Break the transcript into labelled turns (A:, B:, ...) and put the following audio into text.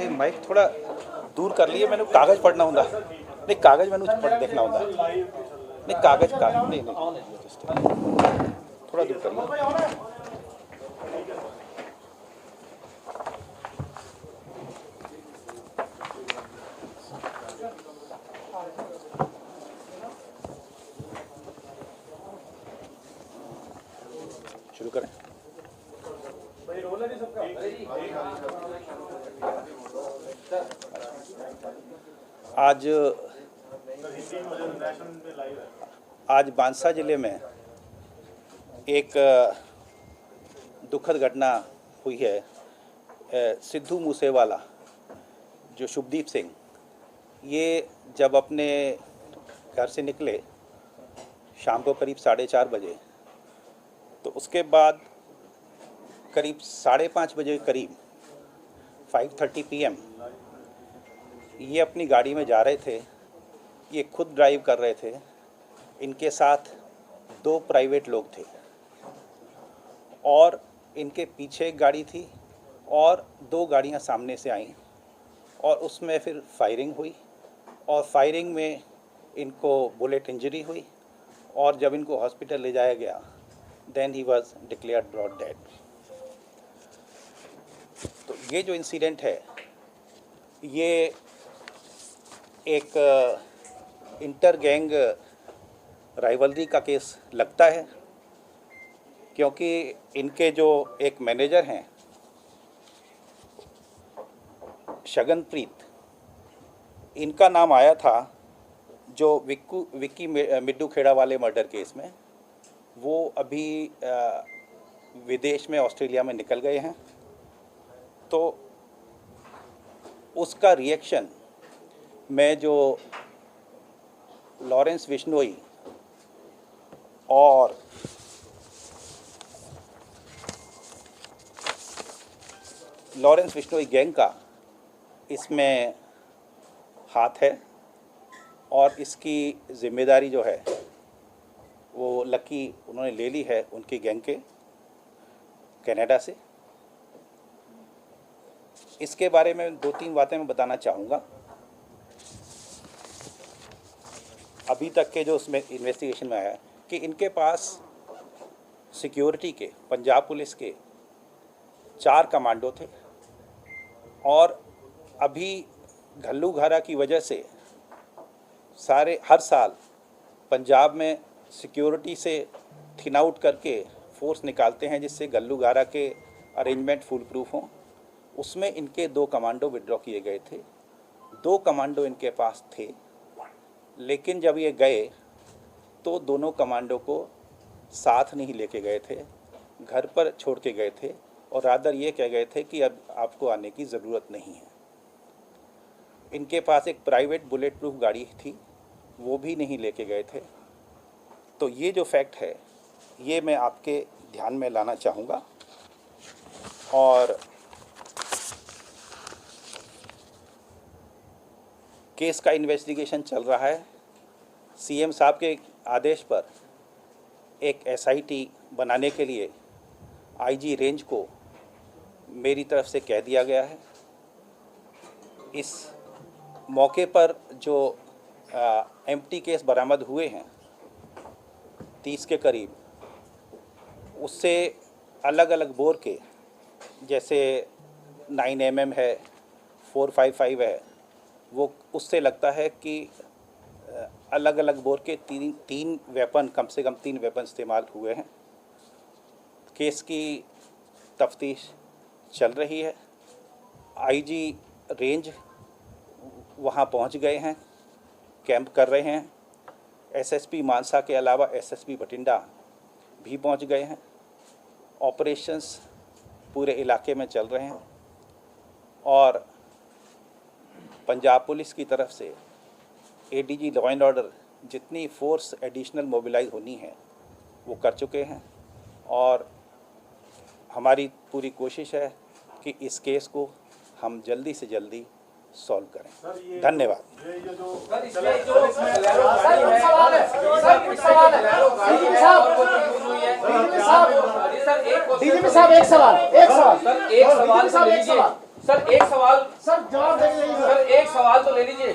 A: ये माइक थोड़ा दूर कर लिए, मैंने कागज पढ़ना होता नहीं, कागज मैंने पढ़ देखना होता नहीं, कागज का नहीं नहीं, थोड़ा दूर कर लिया। शुरू करें। आज बांसा जिले में एक दुखद घटना हुई है। सिद्धू मूसेवाला जो शुभदीप सिंह, ये जब अपने घर से निकले शाम को करीब 4:30 बजे, तो उसके बाद करीब 5:30 बजे करीब 5:30 PM ये अपनी गाड़ी में जा रहे थे। ये खुद ड्राइव कर रहे थे, इनके साथ 2 प्राइवेट लोग थे और इनके पीछे एक गाड़ी थी और 2 गाड़ियां सामने से आईं और उसमें फिर फायरिंग हुई और फायरिंग में इनको बुलेट इंजरी हुई और जब इनको हॉस्पिटल ले जाया गया then he was declared brought dead. तो ये जो इंसिडेंट है ये एक इंटर गैंग राइवलरी का केस लगता है, क्योंकि इनके जो एक मैनेजर हैं शगनप्रीत, इनका नाम आया था जो विक्की मिड्डू खेड़ा वाले मर्डर केस में। वो अभी विदेश में ऑस्ट्रेलिया में निकल गए हैं, तो उसका रिएक्शन मैं जो लॉरेंस बिश्नोई और गैंग का इसमें हाथ है और इसकी जिम्मेदारी जो है वो लकी उन्होंने ले ली है उनकी गैंग के कनाडा से। इसके बारे में 2-3 बातें मैं बताना चाहूँगा। अभी तक के जो उसमें इन्वेस्टिगेशन में आया है कि इनके पास सिक्योरिटी के पंजाब पुलिस के 4 कमांडो थे और अभी घल्लूघारा की वजह से हर साल पंजाब में सिक्योरिटी से थिन आउट करके फोर्स निकालते हैं जिससे घल्लूघारा के अरेंजमेंट फुल प्रूफ हों। उसमें इनके 2 कमांडो विड्रॉ किए गए थे। 2 कमांडो इनके पास थे, लेकिन जब ये गए तो दोनों कमांडो को साथ नहीं लेके गए थे, घर पर छोड़ के गए थे और रादर ये कह गए थे कि अब आपको आने की ज़रूरत नहीं है। इनके पास एक प्राइवेट बुलेट प्रूफ गाड़ी थी, वो भी नहीं लेके गए थे। तो ये जो फैक्ट है ये मैं आपके ध्यान में लाना चाहूँगा। और केस का इन्वेस्टिगेशन चल रहा है। सीएम साहब के आदेश पर एक SIT बनाने के लिए IG रेंज को मेरी तरफ से कह दिया गया है। इस मौके पर जो एम्प्टी केस बरामद हुए हैं 30 के करीब, उससे अलग अलग बोर के, जैसे 9mm है, 455 है, वो उससे लगता है कि अलग अलग बोर के 3 वेपन, कम से कम 3 वेपन इस्तेमाल हुए हैं। केस की तफ्तीश चल रही है। IG रेंज वहाँ पहुँच गए हैं, कैंप कर रहे हैं। SSP मानसा के अलावा SSP बठिंडा भी पहुँच गए हैं। ऑपरेशंस पूरे इलाके में चल रहे हैं और पंजाब पुलिस की तरफ से ADG लॉ एंड ऑर्डर जितनी फोर्स एडिशनल मोबिलाइज होनी है वो कर चुके हैं और हमारी पूरी कोशिश है कि इस केस को हम जल्दी से जल्दी सॉल्व करें। धन्यवाद।
B: डीजीपी साहब एक सवाल सर एक सवाल,
C: सर जवाब देंगे नहीं
B: सर एक सवाल तो ले लीजिए।